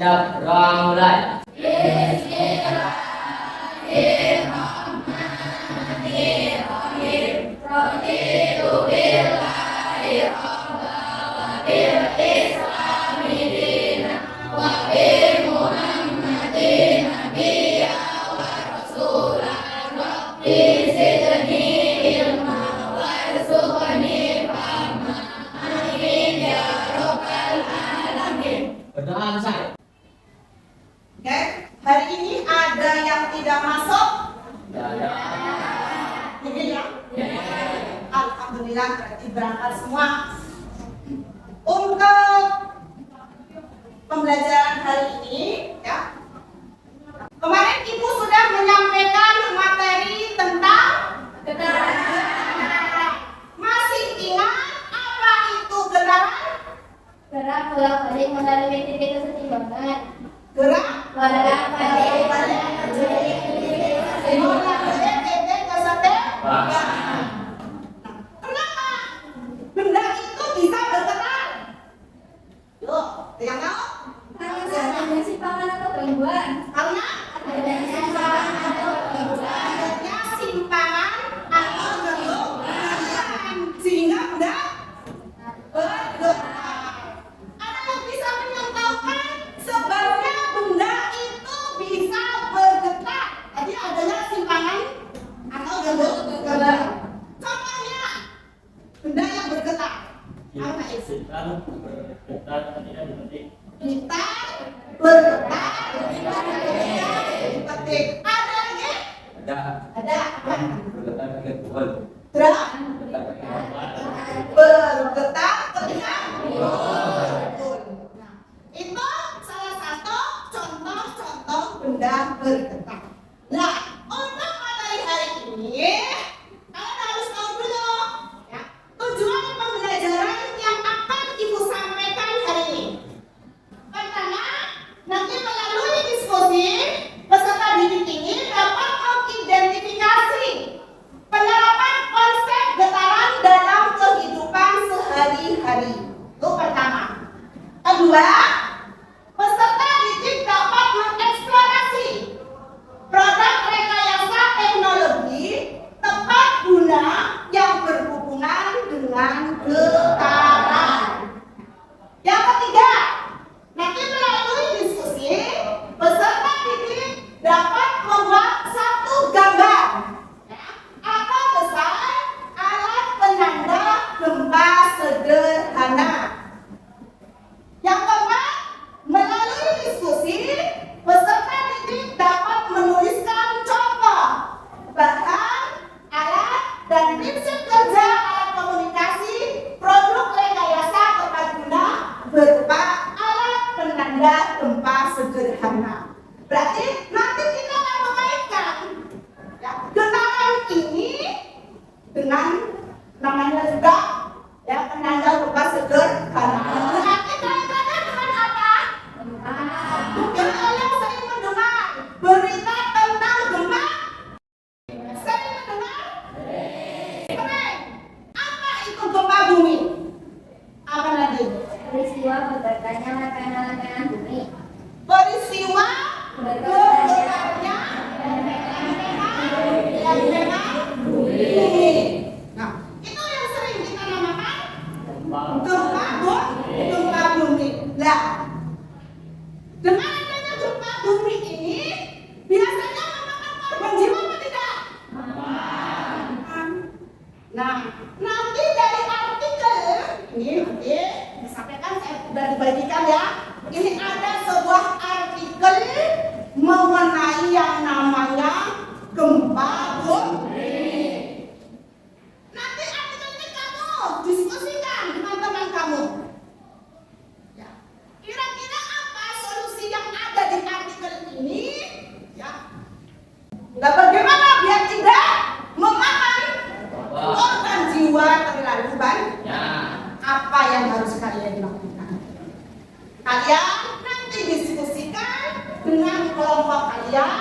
Siap, ruang mulai. Berdoa selesai. Oke, hari ini ada yang tidak masuk? Ada. Ini ya? Alhamdulillah berarti berangkat semua. Untuk pembelajaran hari ini, ya. Kemarin Ibu sudah menyampaikan materi tentang getaran. Masih ingat apa itu getaran? Gerak bolak-balik melalui titik kesetimbangan. Gerak Bolak-balik titik kesetimbangan. Kenapa benda itu bisa bergerak? Yuk, yang tahu? adanya simpangan atau gangguan. Karena Adanya simpangan atau gangguan. adanya simpangan atau gangguan sehingga benda bergetar. Ada yang bisa menyatakan sebabnya benda itu bisa bergetar. Jadi adanya simpangan atau gangguan. Contohnya benda yang bergetar. Apa itu? Gitar bergetar ketika dipetik. Gitar bergetar dipetik. Ada lagi? Ada apa? Bergetar ketika pukul. Drum Bergetar ketika membuat. bergetar ketika pukul. Nah, itu salah satu contoh-contoh benda bergetar. Nah, untuk materi hari ini kalian harus tahu dulu ya, tujuan pembelajaran yang akan Ibu sampaikan hari ini. Pertama, nanti melalui diskusi peserta didik ini dapat mengidentifikasi penerapan konsep getaran dalam kehidupan sehari-hari. Itu pertama. Kedua, peserta didik dapat mengeksplorasi produk rekayasa teknologi tepat guna yang berhubungan dengan getaran. Yang ketiga, nanti melalui diskusi peserta didik dapat membuat satu gambar atau besar alat penanda gempa sederhana. Yang keempat, melalui diskusi peserta didik dapat menuliskan contoh bahan, alat, dan prinsip kerja alat komunikasi produk rekayasa tepat guna berupa alat penanda gempa sederhana. Berarti nanti kita akan mengaitkan ya, getaran ini dengan namanya juga ya penanda gempa sederhana. Berarti kaitannya dengan apa? Mungkin kalian sering mendengar berita tentang gempa. Sering mendengar? Sering. Apa itu gempa bumi? Apa lagi? Peristiwa bergetarnya rangkaian bumi. Peristiwa bergetarnya bumi. Nah, itu yang sering kita namakan gempa bumi. Nah, dengan adanya gempa bumi ini biasanya memakan korban jiwa atau tidak? Nah, nanti dari artikel ini nanti disampaikan, saya sudah dibagikan ya. Ini ada sebuah artikel mengenai yang namanya gempa bumi. Nanti artikel ini kamu diskusikan dengan teman kamu. Ya. Kira-kira apa solusi yang ada di artikel ini? Ya. Nah, bagaimana biar tidak memakan korban jiwa terlalu banyak? Apa yang harus kalian lakukan? Kalian nanti diskusikan dengan kelompok kalian,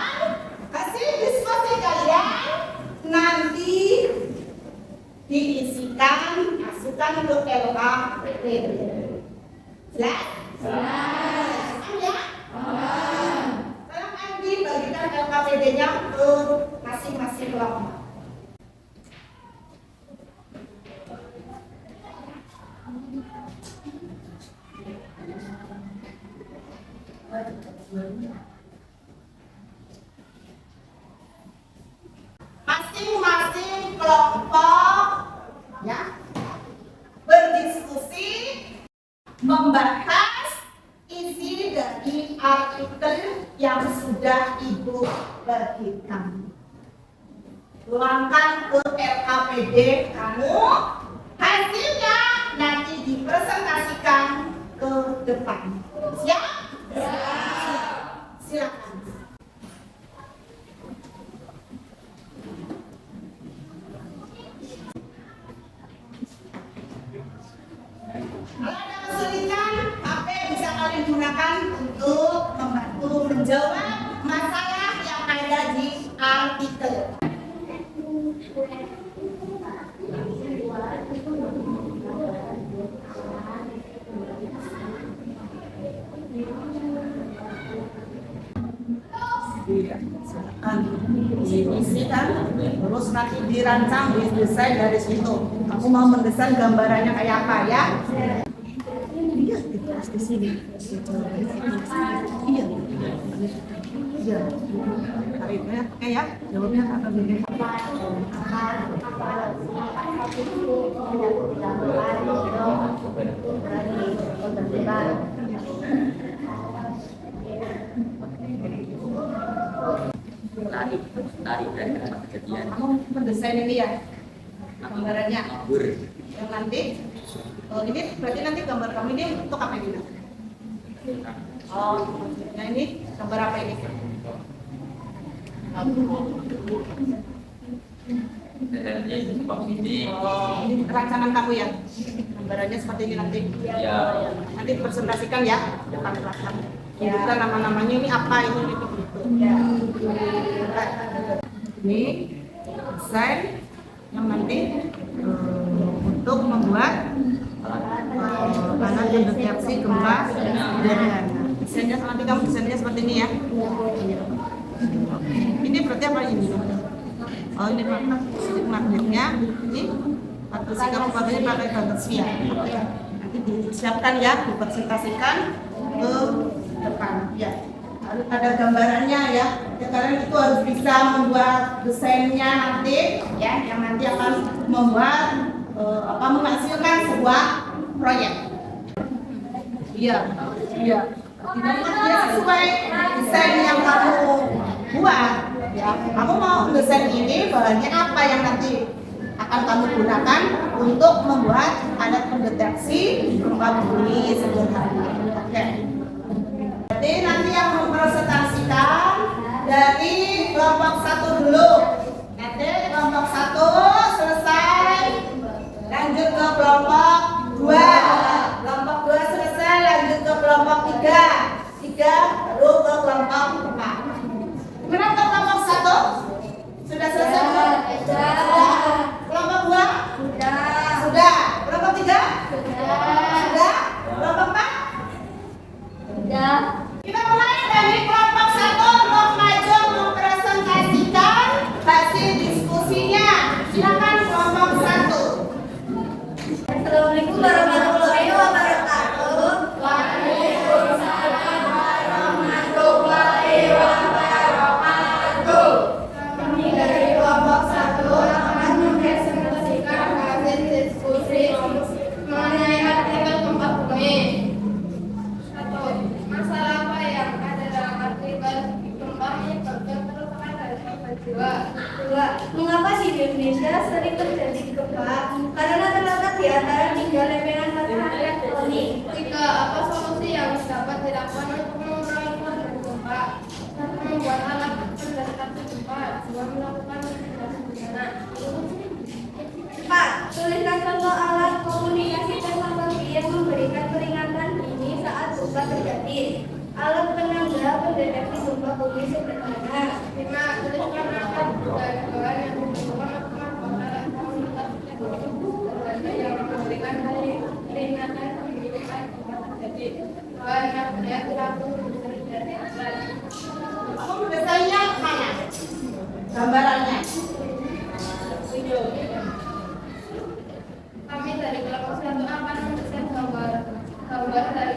kasih diskusi kalian, nanti diisikan, masukkan ke LKPD. Jelas? Jelas. Ya? ABCD-nya ke masing-masing kelompok. Masing-masing kelompok ya berdiskusi membahas isi dari artikel yang sudah Ibu bagikan. Tuangkan ke LKPD kamu, hasilnya nanti dipresentasikan ke depan. Siap? Silakan. Kalau ada kesulitan, HP bisa kalian gunakan untuk membantu menjawab masalah yang ada di artikel. Silakan diisikan, terus nanti dirancang, didesain dari situ. Kamu mau mendesain gambarannya kayak apa ya? Iya, di sini. Iya. Iya. Tarifnya oke ya? Jawabnya apa begini? Tarik dari kejadian. Kamu mendesain ini ya? Gambarannya. Yang nanti ini berarti nanti gambar kamu ini untuk apa ini? Oh, nah ini gambar apa ini? Ini rancangan kamu ya? Gambarannya seperti ini nanti. Ya. Nanti presentasikan ya depan belakang. Tunjukkan nama-namanya ini apa ini gitu. Ini desain yang nanti untuk membuat alat pendeteksi gempa sederhana. Desainnya nanti kamu desainnya seperti ini ya. Ini berarti apa ini? Oh ini magnetnya. Ini posisi kamu pakai baut siap. Nanti disiapkan ya, dipresentasikan ke depan ya. Harus ada gambarannya ya. Kalian itu harus bisa membuat desainnya nanti ya, yang nanti akan membuat menghasilkan sebuah proyek. Iya, iya. Dia sesuai desain yang kamu buat. Ya, kamu mau desain ini bahannya apa yang nanti akan kamu gunakan untuk membuat alat pendeteksi gempa bumi sederhana. Oke. Jadi nanti yang mempresentasikan dari kelompok 1 dulu. Nanti kelompok 1 selesai, lanjut ke kelompok 2. Kelompok 2 selesai, lanjut ke kelompok 3. 3 baru ke kelompok 4. Gimana untuk kelompok 1? Sudah selesai? Sudah. Kelompok 2? Sudah. Kelompok 3? Sudah. Kelompok 4? Sudah. Kita mulai dari kelompok 1 untuk maju mempresentasikan hasil diskusinya. Silakan kelompok 1. Assalamualaikum warahmatullahi wabarakatuh. Waalaikumsalam warahmatullahi wabarakatuh. Kami dari kelompok 1 akan mempresentasikan hasil diskusi mengenai artikel gempa bumi. 1. Masalah apa yang ada dalam artikel gempa menyebabkan kerusakan dari korban jiwa? 2. Mengapa di Indonesia sering terjadi gempa? Karena terletak di antara 3 lempengan matahari tektonik. 3. Apa solusi yang dapat dilakukan untuk mengurangi korban gempa? 1. Membuat alat pendeteksi gempa. 2. Melakukan mitigasi bencana. 4. Tuliskan contoh alat komunikasi teknologi yang memberikan peringatan dini saat gempa terjadi. Alat penanda pendeteksi gempa bumi sederhana. 5. Tuliskan alat dan bahan yang dibutuhkan untuk membuat alat komunikasi teknologi yang memberikan peringatan dini saat gempa terjadi. Bahan yang dilakukan Kamu desainnya mana? Gambarannya. Kami dari kelompok 1 akan memberikan gambar dari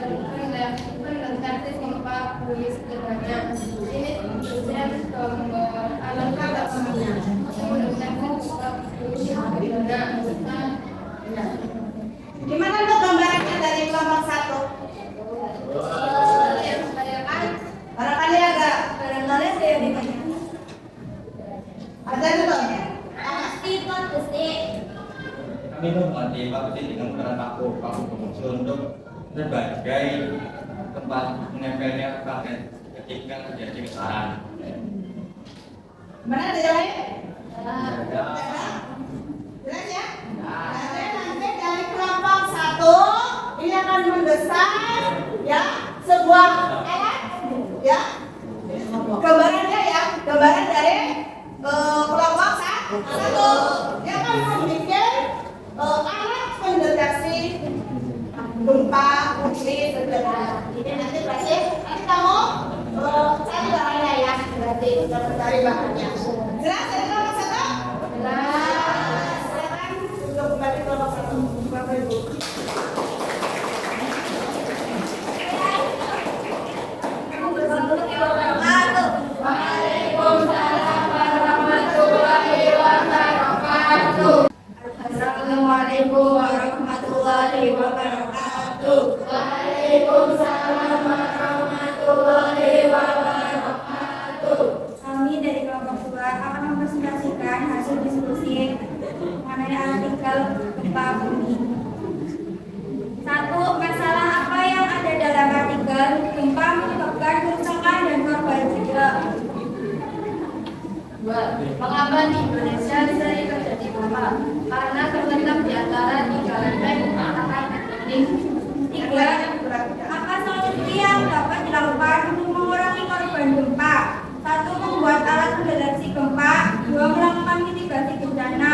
pendeteksi gempa bumi sederhana. Ini kemudian gambar alat pertamanya mendeteksi gempa bumi sederhana. Gimana tuh gambarannya dari kelompok 1? Barangkali ada. Barangkali saya ditanya. Ada juga. Kami menghormati Pak Besi dengan peran Pak Bungsu untuk berbagai tempat menempelnya paket ketika terjadi kesalahan. Mana ada yang lain? Ada. Jelas ya? Nanti dari kelompok 1 ini akan mendesain ya sebuah alat ya. Gambarannya ya, gambaran dari kelompok 1. Dia akan membuat alat pendeteksi gempa bumi sederhana. Ini nanti berarti nanti kamu cari bahannya ya, berarti cari bahannya. Jelas dari kelompok 1? Jelas. Silakan untuk kembali kelompok 1, Bapak Ibu. Assalamualaikum warahmatullahi wabarakatuh. Waalaikumsalam warahmatullahi wabarakatuh. Kami dari kelompok 2 akan mempresentasikan hasil diskusi mengenai artikel gempa bumi. 1. Masalah apa yang ada dalam artikel gempa menyebabkan kerusakan dan korban jiwa? 2. Mengapa di Indonesia sering terjadi gempa? Karena terletak di antara 3 lempeng matahari dan dinding. 3. Apa solusi yang dapat dilakukan untuk mengurangi korban gempa? 1. Membuat alat pendeteksi gempa. 2. Melakukan mitigasi bencana.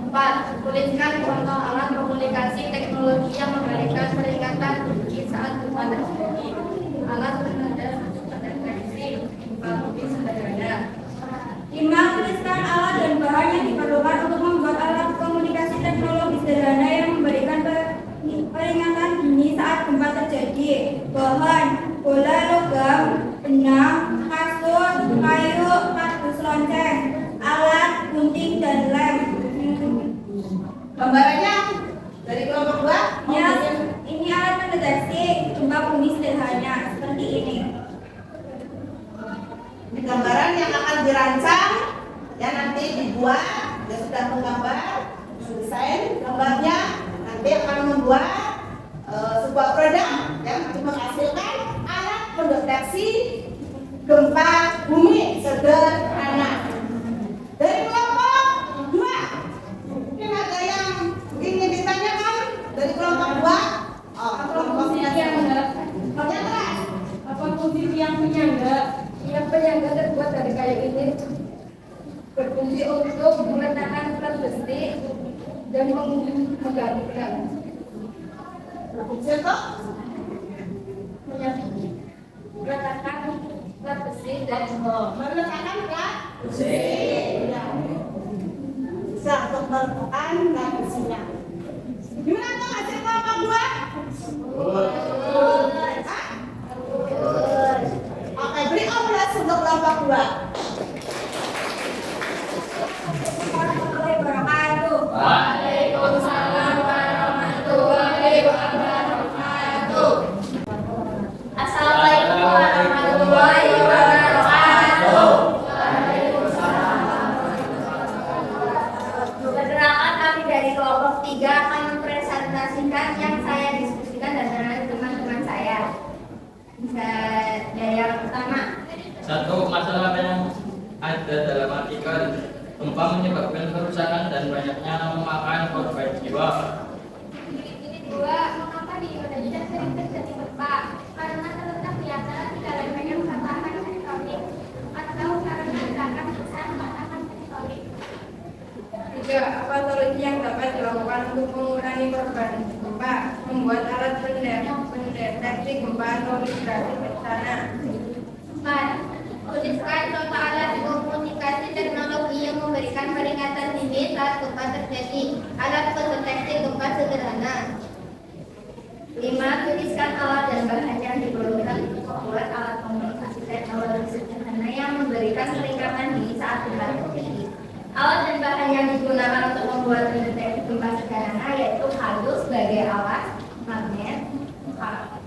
4. Tuliskan contoh alat komunikasi teknologi yang memberikan peringatan dini saat gempa terjadi. Alat pendeteksi gempa bumi sederhana. 5. Tuliskan alat dan bahan yang diperlukan untuk membuat alat komunikasi teknologi sederhana yang memberikan peringatan dini saat gempa terjadi. Bahan: bola logam, benang, kasur, kayu, kardus lonceng, alat, gunting, dan lem. Gambarannya dari kelompok 2? Ya, ini alat pendeteksi gempa bumi sederhana seperti ini. Ini gambaran yang akan dirancang ya, nanti dibuat. Dia sudah menggambar, desain gambarnya, nanti akan membuat sebuah produk yang untuk menghasilkan alat pendeteksi gempa bumi sederhana. Dari kelompok 2, mungkin ada yang ingin ditanyakan dari kelompok 2? Kelompok penyangga. Apa fungsi tiang penyangga? Tiang penyangga terbuat dari kayu ini berfungsi untuk meletakkan plat besi dan menggabungkan. Berfungsi untuk Meletakkan plat besi dan meletakkan plat besi. Ya. Bisa untuk meletakkan plat besinya. Gimana tuh hasil kelompok 2? Oke, beri aplaus untuk kelompok 2. Waalaikumsalam warahmatullahi wabarakatuh. Assalamualaikum warahmatullahi wabarakatuh. Perkenalkan, kami dari kelompok 3 akan mempresentasikan yang saya diskusikan dan teman-teman saya. Bisa dari yang pertama. 1. Masalah yang ada dalam artikel gempa menyebabkan kerusakan dan banyaknya memakan korban jiwa. Ini 2. Mengapa di Indonesia sering terjadi gempa? Karena terletak di antara 3 lempeng matahari tektonik atau karena gerakan besar matahari tektonik. 3. Apa solusi yang dapat dilakukan untuk mengurangi korban gempa? Membuat alat pendeteksi gempa atau mitigasi bencana. 4. Tuliskan contoh alat komunikasi teknologi terjadi. Alat pendeteksi gempa sederhana. 5. Tuliskan alat dan bahan yang diperlukan untuk membuat alat komunikasi teknologi sederhana yang memberikan peringatan dini saat gempa terjadi. Alat dan bahan yang digunakan untuk membuat pendeteksi gempa sederhana yaitu kayu sebagai alat, magnet,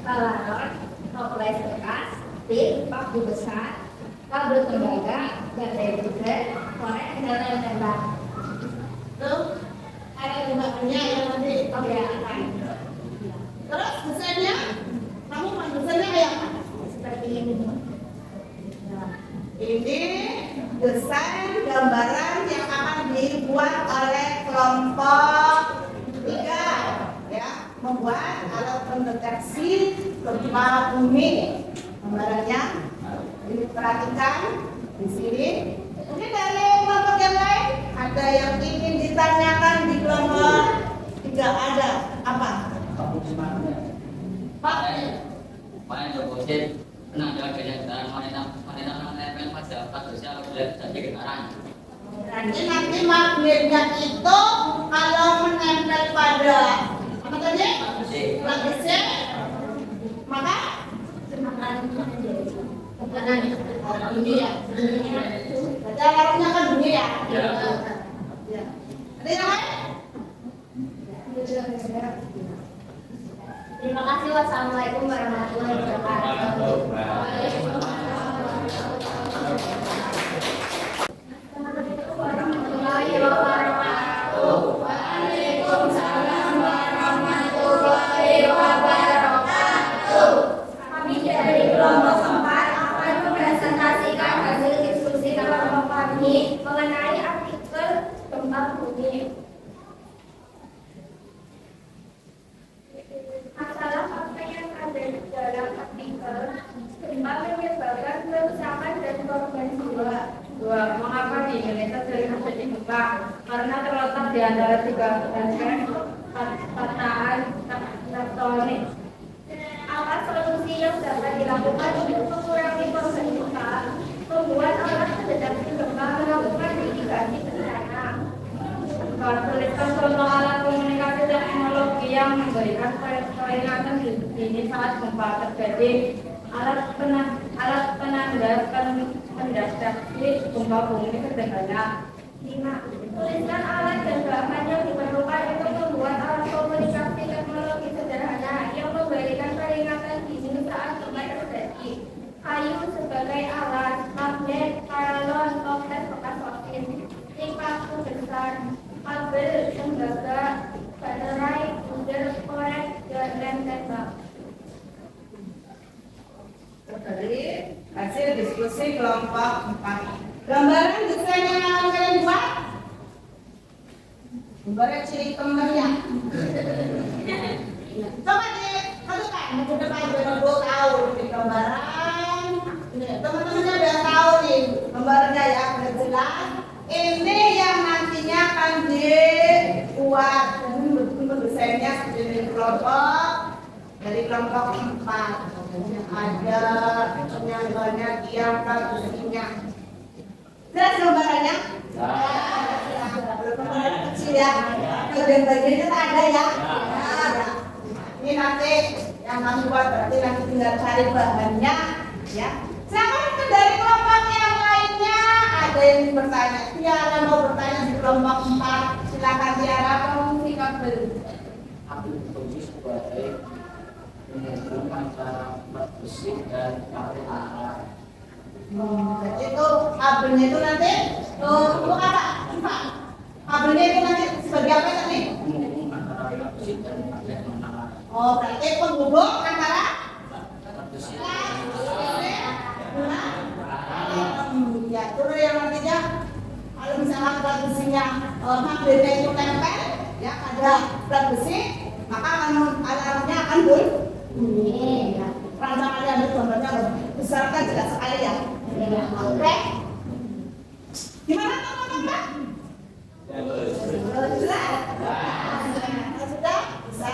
kalaron, toples bekas, tip, paku besar, kabel tembaga, baterai buzzer, korek, dan rem tembak. Tuh, ada bahannya yang nanti kelihatan. Terus desainnya, kamu mau desainnya kayak apa? Seperti ini. Ini desain gambaran yang akan dibuat oleh kelompok 3, ya, membuat alat pendeteksi gempa bumi. Gambarannya diperhatikan di sini. Mungkin dari kelompok yang lain ada yang ingin ditanyakan di kelompok 3 ada apa? Pak, Main deposit pernah ada kenyataan wanita menempel pada padusnya apabila terjadi getaran. berarti nanti magnetnya itu kalau menempel pada apa tadi? Lapisnya, maka dunia. Berarti alarmnya kan dunia. Ya. Ada yang lain? Terima kasih. Wassalamualaikum warahmatullahi wabarakatuh. Warahmatullahi wabarakatuh. Waalaikumsalam warahmatullahi wabarakatuh. Kami dari kelompok 4 akan mempresentasikan hasil diskusi kelompok kami mengenai artikel gempa bumi. Masalah apa yang ada di dalam artikel gempa menyebabkan kerusakan dan korban jiwa. Mengapa di Indonesia sering terjadi gempa? Karena terletak di antara 3 benteng patahan tektonik. Apa solusi yang dapat dilakukan untuk mengurangi korban gempa? Membuat alat pendeteksi gempa melakukan mitigasi bencana. Tuliskan contoh alat komunikasi teknologi yang memberikan peringatan dini saat gempa terjadi. Alat penanda pendeteksi gempa bumi sederhana. 5. Tuliskan alat dan bahan yang diperlukan untuk membuat alat komunikasi teknologi sederhana yang memberikan peringatan dini saat gempa terjadi. Kayu sebagai alat, magnet, paralon, toples bekas wakil, paku besar, kabel tembaga, baterai, buzzer, korek, dan rem tembak. Dari hasil diskusi kelompok 4. Gambaran desain yang akan kalian buat? Gambaran ciri kembarnya. Coba disatukan, minggu depan udah tahu di gambaran. Teman-temannya udah tahu nih gambarnya ya, udah jelas. Ini yang nantinya akan dibuat dan betul-betul desainnya seperti dari kelompok 4. Ada penyanggalnya, diangkat, posisinya. Jelas gambarannya? Gambaran kecil ya. Bagian-bagiannya tak ada ya. Ada. Ini nanti yang kami buat berarti nanti tinggal cari bahannya, ya. Silakan dari kelompok yang lainnya ada yang bertanya. Tiara mau bertanya di kelompok 4. Silakan Tiara, kamu sikap dulu. Aku berfungsi sebagai penghubung antara alat besi dan kabel alat. Jadi itu kabelnya itu nanti untuk apa? Coba. Kabelnya itu nanti sebagai apa tadi? Penghubung antara alat besi dan kabel alat. Oh, berarti penghubung antara Alat besi ya, terus yang nantinya kalau misalnya alat besinya magnetnya itu tempel, ya ada alat besi, maka alarmnya akan bunyi. Ya. Rancangan yang gambarnya besar kan jelas sekali ya. Oke. Gimana teman-teman? Jelas. Sudah bisa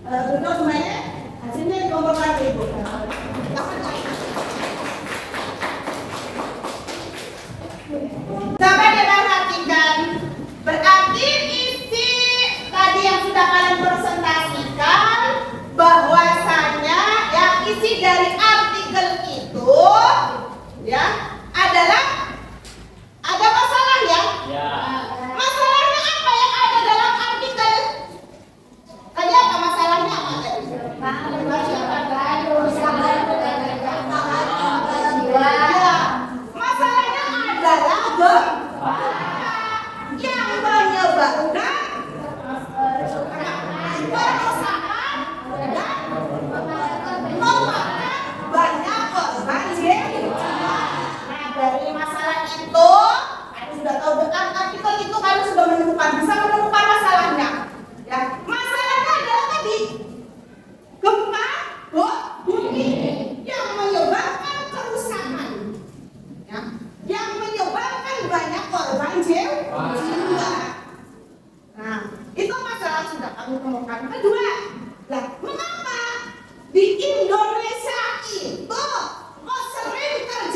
duduk semuanya. Hasilnya dikumpulkan ibu. Coba diperhatikan. Berarti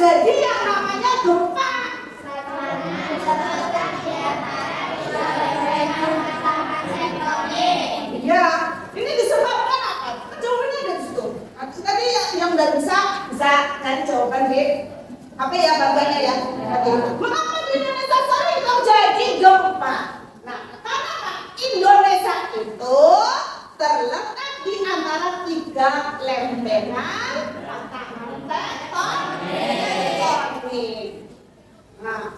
terjadi yang namanya gempa? Ya, ini disebabkan apa? Jawabannya ada di situ. Tadi yang nggak bisa cari jawaban di HP ya, bapaknya ya. Mengapa di Indonesia sering terjadi gempa? Nah, karena Indonesia itu terletak di antara 3 lempengan patahan tektonik. Nah,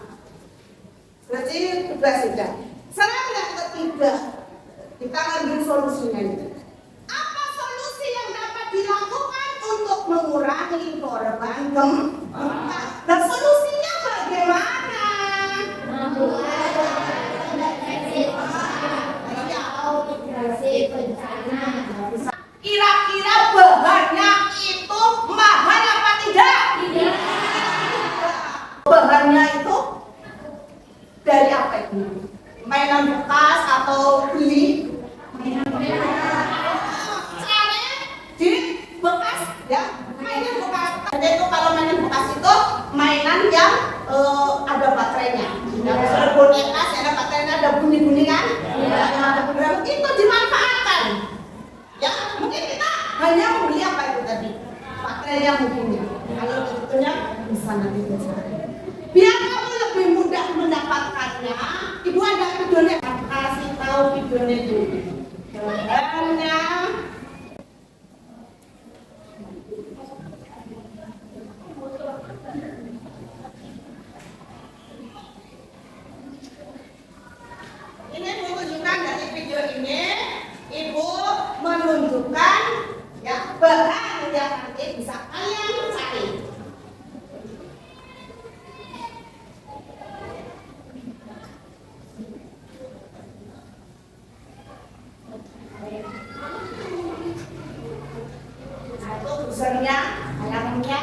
berarti sudah. Sekarang yang ketiga, kita ambil solusinya ini. Apa solusi yang dapat dilakukan untuk mengurangi korban gempa? Dan solusinya bagaimana? Kira-kira bahannya itu mahal apa tidak? Tidak. Bahannya itu dari apa itu? Mainan bekas atau beli? Caranya di bekas ya, mainan bekas. Jadi itu kalau mainan bekas itu mainan yang ada baterainya. Yang misalnya boneka, ada baterainya, ada bunyi-bunyi kan? Ya, itu dimanfaatkan. Ya, mungkin kita hanya membeli apa itu tadi? Baterainya mungkin. Kalau tentunya bisa nanti dicari. Biar kamu lebih mudah mendapatkannya, ibu ada videonya. Kasih tahu videonya dulu. Bahannya ini menunjukkan dari video ini, ibu menunjukkan ya bahan yang nanti bisa kalian cari. Satu usernya, ayamnya.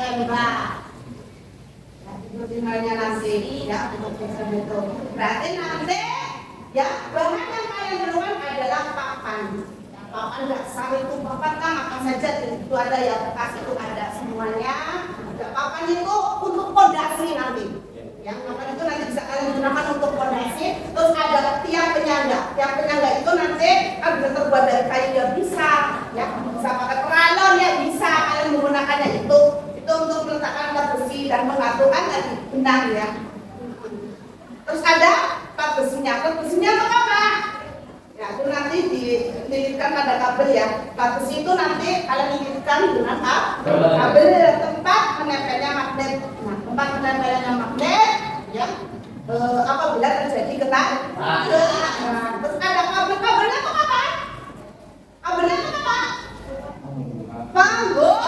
Tembak. Itu tinggalnya nasi ya untuk bisa itu. Berarti nanti ya bahan yang paling duluan adalah papan. Papan dasar itu papan kan apa saja itu ada ya, bekas itu ada semuanya. Ya, papan itu untuk pondasi nanti. Yang papan itu nanti bisa kalian gunakan untuk pondasi. Terus ada tiang penyangga. Tiang penyangga itu nanti kan bisa terbuat dari kayu ya bisa. Ya bisa pakai peralon ya bisa kalian menggunakannya itu untuk meletakkan alat besi dan mengaturkan tadi benang ya. Terus ada plat besinya. Plat besinya untuk apa? Ya itu nanti dililitkan pada kabel ya. Plat besi itu nanti kalian lilitkan dengan kabel tempat menempelnya magnet. Nah tempat menempelnya magnet ya apabila terjadi getaran. Nah, terus ada kabelnya untuk apa? Kabelnya untuk apa? Panggung.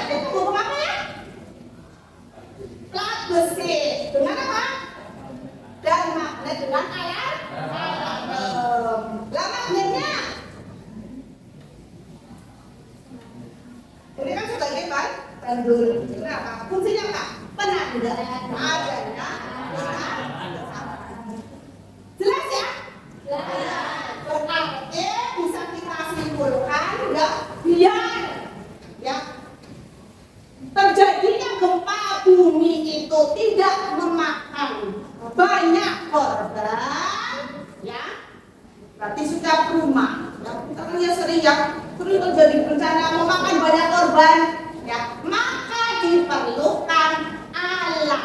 Itu panggung apa ya? Plat besi dengan apa? Dan magnet dengan air. Lah magnetnya ini kan sebagai pandur. Kenapa? Fungsinya apa? Penanda adanya. Jelas ya? Berarti bisa kita simpulkan ya, biar ya terjadinya gempa bumi itu tidak memakan banyak korban ya. Berarti setiap rumah ya, karena ya sering terjadi bencana memakan banyak korban ya, maka diperlukan alat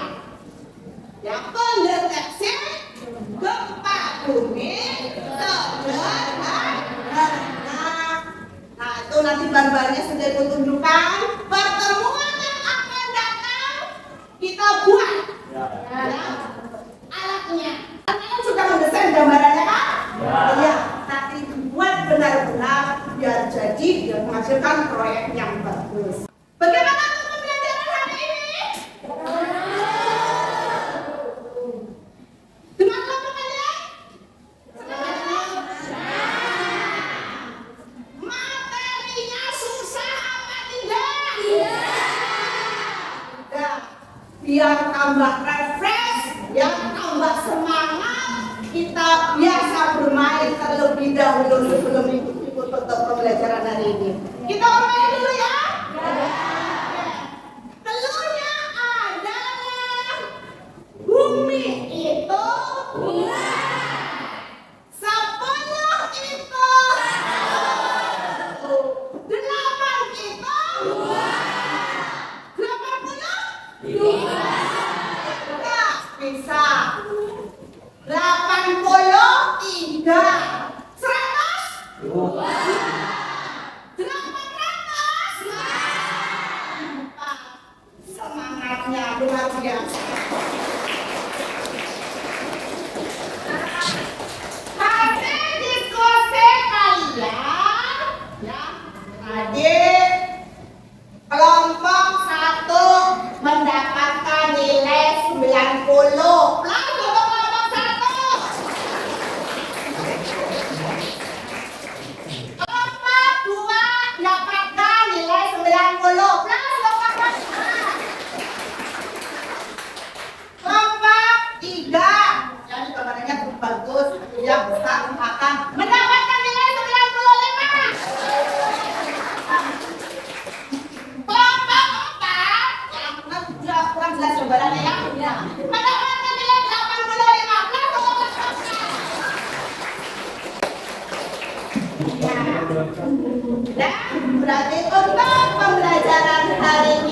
ya pendeteksi gempa bumi sederhana. Nah itu nanti bahan-bahannya sudah ditunjukkan. Pertemuan yang akan datang kita buat ya, alatnya. Kalian sudah mendesain gambarannya kan? Iya. Nanti dibuat benar-benar biar jadi biar menghasilkan proyek yang bagus. Bagaimana pembelajaran hari ini? Dengan kelompok kalian? Materinya susah apa tidak? Iya. Biar tambah refresh tambah semangat, kita biasa bermain terlebih dahulu sebelum ikut untuk pembelajaran hari ini. Kita bermain dulu ya. Telurnya adalah bumi itu bunga. 10 itu 8 itu 80 enggak bisa 83 100 800 semangatnya luar biasa. Hasil diskusi kalian ya, adik kelompok 1 mendapatkan nilai 90 plus untuk kelompok 1. Kelompok 2 mendapatkan nilai 90 plus untuk kelompok 2. Kelompok 3 yang gambarnya bagus yang besar akan mendapatkan nilai 95. Kelompok 4 yang kurang jelas gambarannya ya, mendapatkan nilai 85 plus untuk kelompok 4. Dan berarti untuk pembelajaran hari ini